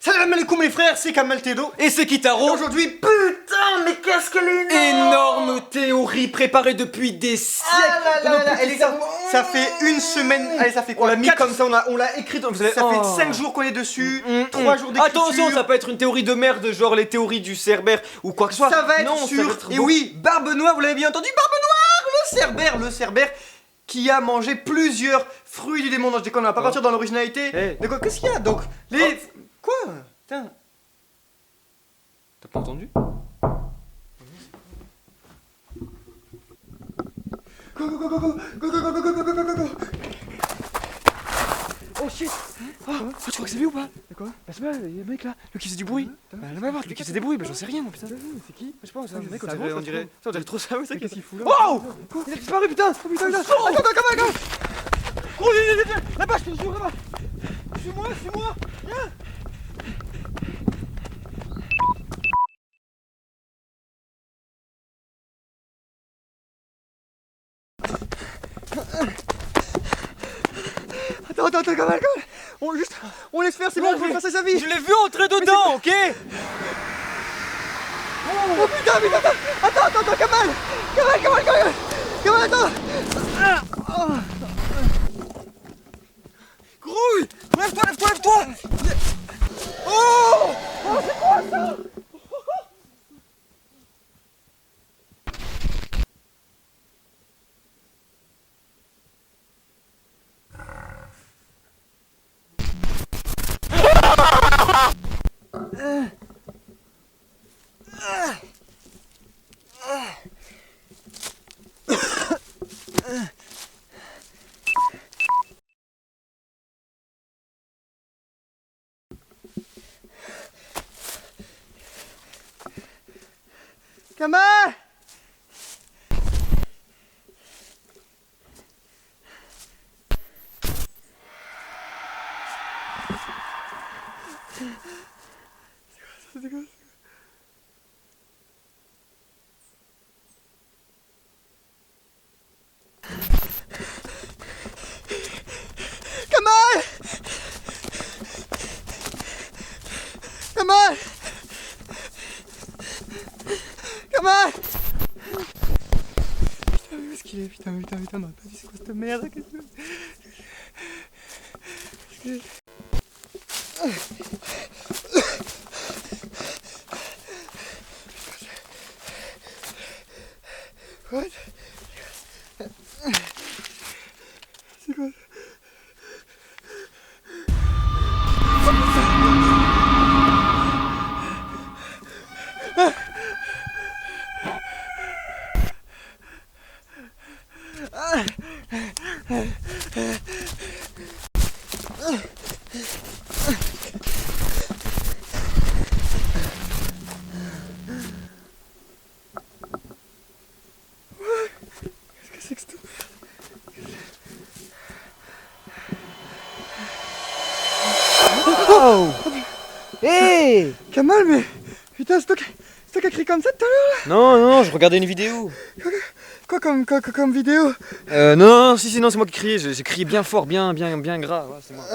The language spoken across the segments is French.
Salam alaikum les frères, c'est Kamel Tedo. Et c'est Kitaro. Et aujourd'hui, putain, mais qu'est-ce qu'elle est énorme. Énorme théorie préparée depuis des siècles. Ah là là là, et ça fait une semaine, allez ça fait quoi? On l'a mis 4 comme ça, on l'a écrit dans... Ça fait 5 jours qu'on est dessus, 3 jours d'écriture. Attention, ça peut être une théorie de merde, genre les théories du Cerbère ou quoi que ce soit. Ça va être non, sûr. ça va être Et bon. oui, Barbe Noire, vous l'avez bien entendu, Barbe Noire, le Cerbère qui a mangé plusieurs fruits du démon. Non, je déconne, on va pas partir dans l'originalité. Hey. De quoi, qu'est-ce qu'il y a? Donc, les... Quoi? Putain. T'as pas entendu? Go, go, go, go, go, go, go, go, go, go, go, go, go, go. Oh shit! Tu crois que c'est lui ou pas? De quoi? Bah c'est pas, il y a un mec là, lui qui faisait du bruit. Bah là-bas, lui qui faisait des bruits, bah j'en sais rien moi putain. C'est qui? Je sais pas, c'est un mec, Ça, on dirait trop ça, ouais, c'est Qu'est-ce qu'il fout là? Oh! Il a disparu putain! Oh putain, putain! Attends, attends! Oh, là-bas, je te jure, là-bas! Suis-moi! Viens! Attends, Kamal, on laisse faire, c'est bon, on peut passer sa vie. Je l'ai vu entrer dedans, ok? Oh putain, attends, Kamal, attends. Grouille! Lève-toi! Oh, c'est quoi ça? Kamal! C'est quoi? Kamal! Putain, où est-ce qu'il est? Putain, on m'a pas dit c'est quoi cette merde? What? C'est quoi? Qu'est-ce que c'est que cette merde? Oh! Hey! Kamal, mais putain, c'est toi qui as crié comme ça tout à l'heure? Non, je regardais une vidéo. Quoi comme vidéo? Non, si, non, c'est moi qui criais. J'ai crié bien fort, bien gras. Ouais, c'est moi.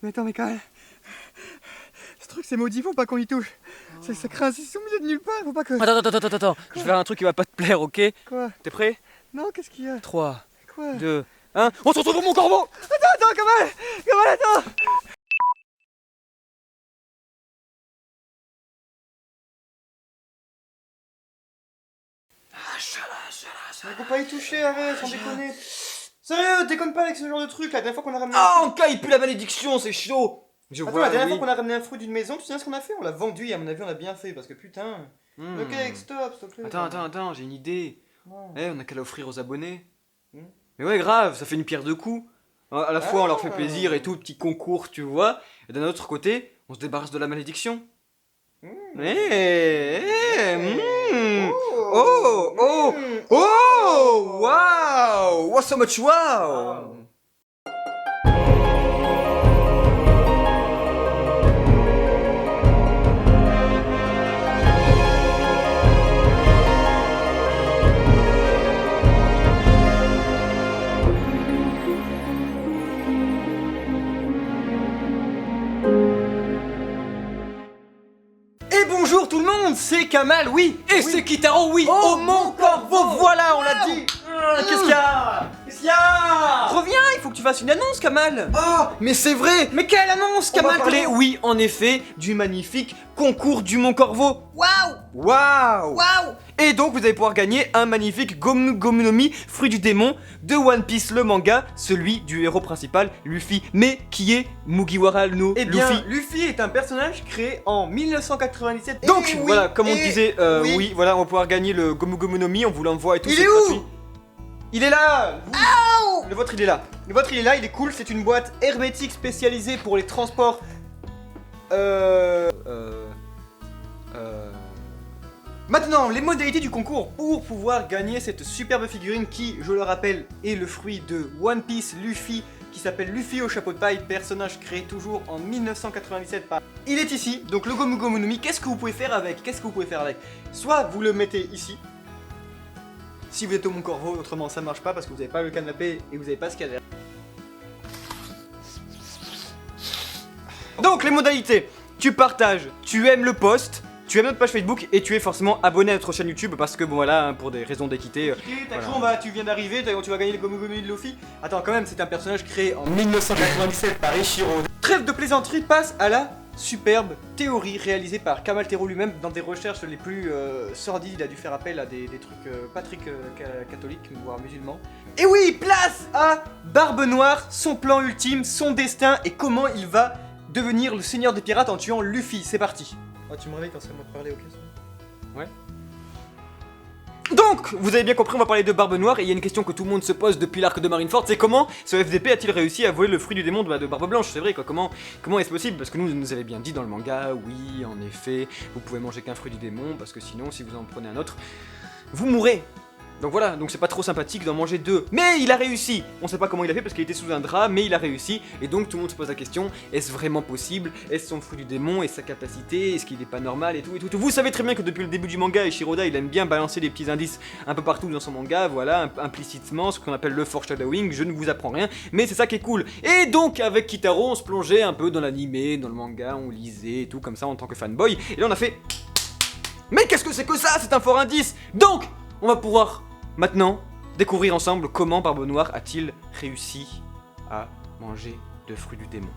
Mais attends, mais quand même, ce truc c'est maudit, faut pas qu'on y touche. Ça crée un au milieu de nulle part, faut pas que... Attends. Je vais faire un truc qui va pas te plaire, ok? Quoi? T'es prêt? Non, qu'est-ce qu'il y a? 3, Quoi? 2, 1. On se retrouve pour mon corbeau! Attends, Kamal, attends. Faut pas y toucher, arrête, sans déconner. Sérieux, déconne pas avec ce genre de truc, la dernière fois qu'on a ramené... Ah, en cas, il pue la malédiction, c'est chaud! Je Attends, vois, la dernière oui. fois qu'on a ramené un fruit d'une maison, tu sais ce qu'on a fait? On l'a vendu et à mon avis on a bien fait, parce que putain... Hmm. Ok, stop, s'il te plaît. Attends, j'ai une idée. Non. On a qu'à l'offrir aux abonnés. Hmm. Mais ouais, grave, ça fait une pierre deux coups. À la fois, on leur fait Ah. plaisir et tout, petit concours, tu vois. Et d'un autre côté, on se débarrasse de la malédiction. Hmm. Oh, wow! Wow, so much wow! tout le monde, c'est Kamal, oui. Et c'est Kitaro, oui. Oh mon corbeau, voilà, on l'a dit. Qu'est-ce qu'il y a? Qu'est-ce qu'il y a? Reviens, il faut que tu fasses une annonce, Kamal. Ah, mais c'est vrai. Mais quelle annonce, On va Kamal? parler, Oui, en effet, du magnifique concours du Mont Corbeau. Waouh. Waouh! Waouh. Et donc vous allez pouvoir gagner un magnifique Gomu Gomu no Mi, fruit du démon, de One Piece le manga, celui du héros principal, Luffy. Mais qui est Mugiwara no Eh bien, Luffy? Luffy est un personnage créé en 1997. Donc Et oui, voilà, comme on et disait, oui. oui, voilà, on va pouvoir gagner le Gomu Gomu no Mi, on vous l'envoie et tout. Il c'est est où? gratuit. Il est là! Le vôtre il est là. Le vôtre il est là, il est cool, c'est une boîte hermétique spécialisée pour les transports. Maintenant, les modalités du concours pour pouvoir gagner cette superbe figurine qui, je le rappelle, est le fruit de One Piece Luffy, qui s'appelle Luffy au chapeau de paille, personnage créé toujours en 1997 par... Il est ici, donc le Gomu Gomu no Mi, qu'est-ce que vous pouvez faire avec? Soit vous le mettez ici, si vous êtes au Mont Corbeau, autrement ça marche pas parce que vous n'avez pas le canapé et vous n'avez pas ce qu'il y a derrière. Donc les modalités, tu partages, tu aimes le post, tu aimes notre page Facebook et tu es forcément abonné à notre chaîne YouTube parce que bon voilà, hein, pour des raisons d'équité. Voilà. Tu viens d'arriver, tu vas gagner le Gomu Gomu de Luffy. Attends, quand même, c'est un personnage créé en 1997 par Eiichiro. Trêve de plaisanterie, passe à la superbe théorie réalisée par Kamal Tero lui-même dans des recherches les plus sordides. Il a dû faire appel à des trucs pas très catholiques, voire musulmans. Et oui, place à Barbe Noire, son plan ultime, son destin et comment il va devenir le seigneur des pirates en tuant Luffy. C'est parti. Ah, tu me réveilles quand c'est à moi de parler, ok? Ouais. Donc, vous avez bien compris, on va parler de Barbe Noire et il y a une question que tout le monde se pose depuis l'arc de Marineford, c'est comment ce FDP a-t-il réussi à voler le fruit du démon de Barbe Blanche? C'est vrai quoi, comment est-ce possible? Parce que nous avait bien dit dans le manga, oui, en effet, vous pouvez manger qu'un fruit du démon parce que sinon, si vous en prenez un autre, vous mourrez. Donc voilà, donc c'est pas trop sympathique d'en manger deux. Mais il a réussi. On sait pas comment il a fait parce qu'il était sous un drap, mais il a réussi. Et donc tout le monde se pose la question, est-ce vraiment possible? Est-ce son fruit du démon? Est-ce sa capacité? Est-ce qu'il est pas normal et tout et tout. Vous savez très bien que depuis le début du manga, Eiichiro il aime bien balancer des petits indices un peu partout dans son manga, voilà, implicitement, ce qu'on appelle le foreshadowing, je ne vous apprends rien, mais c'est ça qui est cool. Et donc avec Kitaro, on se plongeait un peu dans l'animé, dans le manga, on lisait et tout comme ça en tant que fanboy. Et là on a fait... Mais qu'est-ce que c'est que ça? C'est un fort indice. Donc, on va pouvoir... maintenant, découvrir ensemble comment Barbe Noire a-t-il réussi à manger de fruits du démon.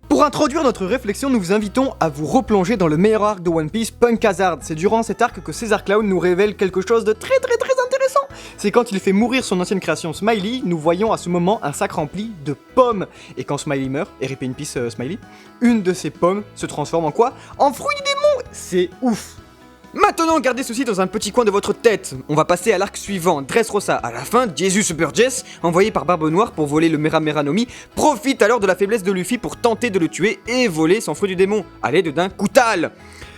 Pour introduire notre réflexion, nous vous invitons à vous replonger dans le meilleur arc de One Piece, Punk Hazard. C'est durant cet arc que César Clown nous révèle quelque chose de très intéressant. C'est quand il fait mourir son ancienne création Smiley, nous voyons à ce moment un sac rempli de pommes. Et quand Smiley meurt, et rip in peace Smiley, une de ces pommes se transforme en quoi? En fruit du démon. C'est ouf. Maintenant, gardez ceci dans un petit coin de votre tête. On va passer à l'arc suivant, Dressrosa. À la fin, Jesus Burgess, envoyé par Barbe Noire pour voler le Mera Mera no Mi, profite alors de la faiblesse de Luffy pour tenter de le tuer et voler son fruit du démon, à l'aide d'un coutal.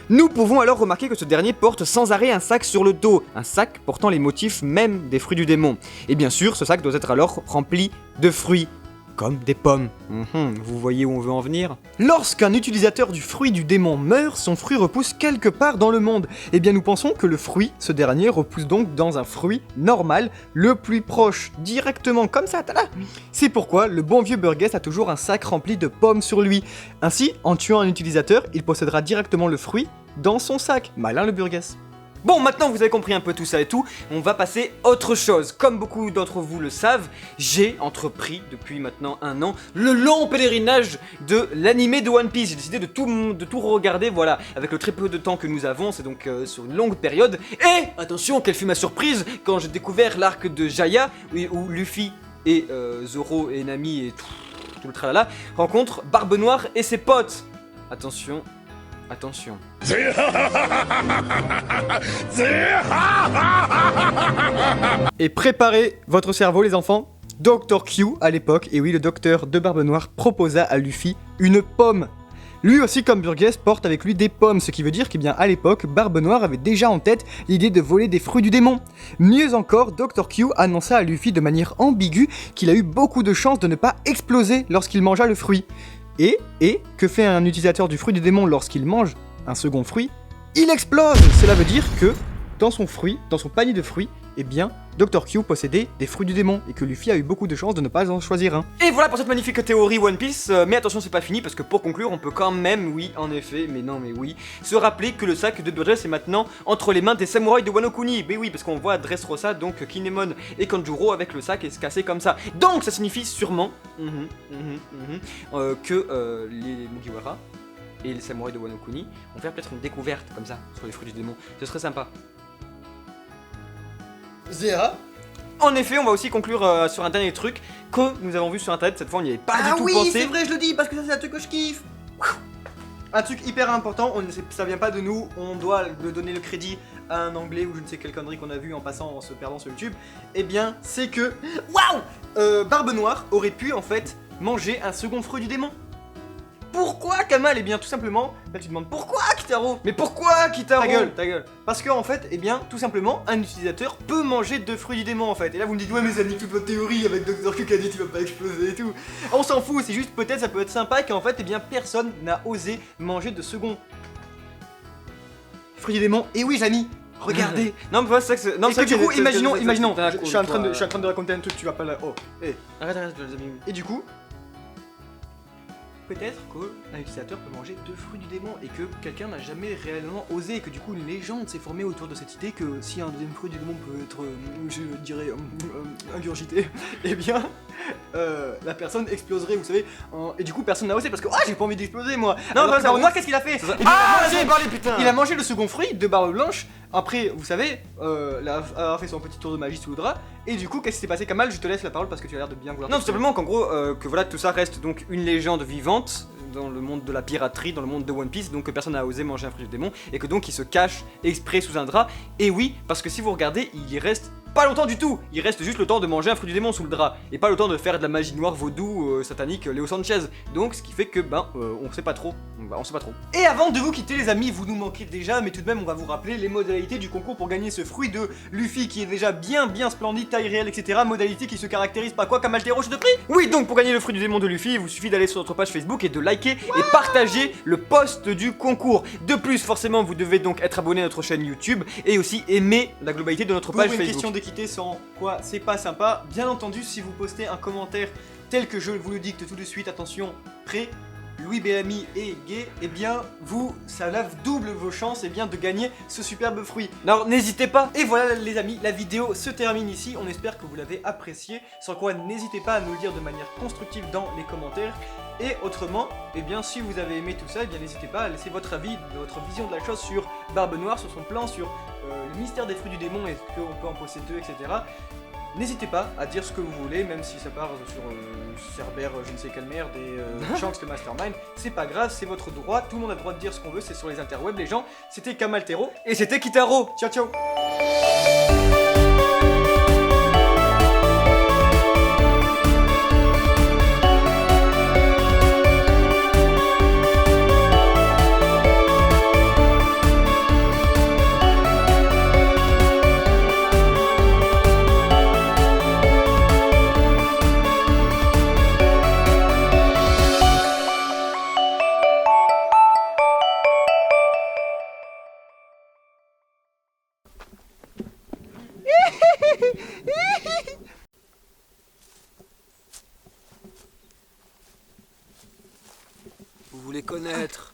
Nous pouvons alors remarquer que ce dernier porte sans arrêt un sac sur le dos, un sac portant les motifs même des fruits du démon. Et bien sûr, ce sac doit être alors rempli de fruits. Comme des pommes. Vous voyez où on veut en venir? Lorsqu'un utilisateur du fruit du démon meurt, son fruit repousse quelque part dans le monde. Eh bien nous pensons que le fruit, ce dernier, repousse donc dans un fruit normal, le plus proche, directement comme ça, tada. C'est pourquoi le bon vieux Burgess a toujours un sac rempli de pommes sur lui. Ainsi, en tuant un utilisateur, il possédera directement le fruit dans son sac. Malin le Burgess. Bon, maintenant vous avez compris un peu tout ça et tout, on va passer à autre chose. Comme beaucoup d'entre vous le savent, j'ai entrepris depuis maintenant 1 an le long pèlerinage de l'animé de One Piece. J'ai décidé de tout regarder, voilà, avec le très peu de temps que nous avons, c'est donc sur une longue période. Et attention, quelle fut ma surprise quand j'ai découvert l'arc de Jaya, où Luffy et Zoro et Nami et tout le tralala rencontrent Barbe Noire et ses potes. Attention. Et préparez votre cerveau les enfants. Dr. Q à l'époque, et oui le docteur de Barbe Noire proposa à Luffy une pomme. Lui aussi comme Burgess porte avec lui des pommes, ce qui veut dire qu'à l'époque, Barbe Noire avait déjà en tête l'idée de voler des fruits du démon. Mieux encore, Dr. Q annonça à Luffy de manière ambiguë qu'il a eu beaucoup de chances de ne pas exploser lorsqu'il mangea le fruit. Et que fait un utilisateur du fruit du démon lorsqu'il mange un second fruit? Il explose! Cela veut dire que dans son panier de fruits, eh bien, Dr. Q possédait des fruits du démon et que Luffy a eu beaucoup de chance de ne pas en choisir un. Et voilà pour cette magnifique théorie One Piece, mais attention c'est pas fini parce que pour conclure on peut quand même, oui en effet, mais non mais oui, se rappeler que le sac de Burgess est maintenant entre les mains des samouraïs de Wano Kuni. Mais oui parce qu'on voit Dressrosa, donc Kinemon et Kanjuro avec le sac et se casser comme ça. Donc ça signifie sûrement que les Mugiwara et les samouraïs de Wano Kuni vont faire peut-être une découverte comme ça sur les fruits du démon. Ce serait sympa. Zéa. En effet, on va aussi conclure sur un dernier truc que nous avons vu sur internet. Cette fois, on n'y avait pas du tout oui, pensé. c'est vrai, je le dis parce que ça c'est un truc que je kiffe. Un truc hyper important, ça vient pas de nous, on doit le donner le crédit à un anglais ou je ne sais quelle connerie qu'on a vu en passant, en se perdant sur YouTube. Eh bien, c'est que, waouh, Barbe Noire aurait pu en fait manger un second fruit du démon. Pourquoi Kamal? Eh bien tout simplement, là tu te demandes pourquoi Kitaro? Mais pourquoi Kitaro? Ta gueule. Parce qu'en fait, eh bien tout simplement, un utilisateur peut manger 2 fruits du démon en fait. Et là vous me dites ouais mais ça nique toute votre théorie avec Dr. Q qui a dit tu vas pas exploser et tout. On s'en fout, c'est juste peut-être ça peut être sympa qu'en fait, eh bien personne n'a osé manger de second fruit du démon. Et oui Jamy, regardez. Non mais voilà, c'est ça que non, Et que du coup, imaginons, d'accord, je suis en train de raconter un truc, tu vas pas là. Oh, Arrête, les amis. Et du coup, peut-être qu'un utilisateur peut manger 2 fruits du démon et que quelqu'un n'a jamais réellement osé et que du coup une légende s'est formée autour de cette idée que si un deuxième fruit du démon peut être, je dirais, ingurgité, eh bien la personne exploserait, vous savez, et du coup personne n'a osé parce que j'ai pas envie d'exploser moi. Non, Alors bah, que ça- Barbe Noire, qu'est-ce qu'il a fait? Eh bien, j'ai parlé putain. il a mangé le second fruit de Barbe Blanche. Après, vous savez, il a fait son petit tour de magie sous le drap. Et du coup, qu'est-ce qui s'est passé? Kamal, je te laisse la parole parce que tu as l'air de bien vouloir. Non, tout simplement qu'en gros, que voilà, tout ça reste donc une légende vivante dans le monde de la piraterie, dans le monde de One Piece, donc que personne n'a osé manger un fruit du démon, et que donc il se cache exprès sous un drap. Et oui, parce que si vous regardez, il y reste pas longtemps du tout. Il reste juste le temps de manger un fruit du démon sous le drap, et pas le temps de faire de la magie noire vaudou satanique Léo Sanchez. Donc ce qui fait que on sait pas trop. On sait pas trop. Et avant de vous quitter les amis, vous nous manquez déjà, mais tout de même on va vous rappeler les modalités du concours pour gagner ce fruit de Luffy qui est déjà bien splendide, taille réelle, etc. Modalité qui se caractérise par quoi, Kamaltero, je te prie? Oui, donc pour gagner le fruit du démon de Luffy, il vous suffit d'aller sur notre page Facebook et de liker et partager le post du concours. De plus, forcément, vous devez donc être abonné à notre chaîne YouTube et aussi aimer la globalité de notre Pour page une Facebook. question d'équité sans quoi c'est pas sympa. Bien entendu, si vous postez un commentaire tel que je vous le dicte tout de suite, attention, prêt, Louis Bellamy est gay, eh bien vous, ça lave double vos chances de gagner ce superbe fruit. Alors n'hésitez pas. Et voilà les amis, la vidéo se termine ici, on espère que vous l'avez appréciée, sans quoi n'hésitez pas à nous le dire de manière constructive dans les commentaires. Et autrement, eh bien si vous avez aimé tout ça, eh bien n'hésitez pas à laisser votre avis, votre vision de la chose sur Barbe Noire, sur son plan, sur le mystère des fruits du démon, est-ce qu'on peut en posséder, etc. N'hésitez pas à dire ce que vous voulez, même si ça part sur Cerbère, je ne sais quelle merde, et Shanks le Mastermind, c'est pas grave, c'est votre droit, tout le monde a le droit de dire ce qu'on veut, c'est sur les interwebs les gens. C'était Kamaltero, Et c'était Kitaro. ciao ciao. Vous voulez connaître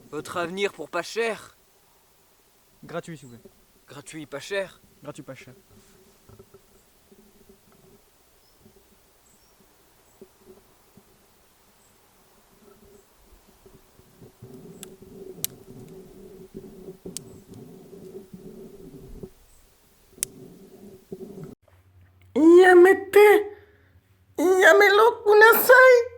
votre avenir pour pas cher? Gratuit s'il vous plaît, Gratuit, pas cher? gratuit pas cher. Yamete, yamelo kunasai.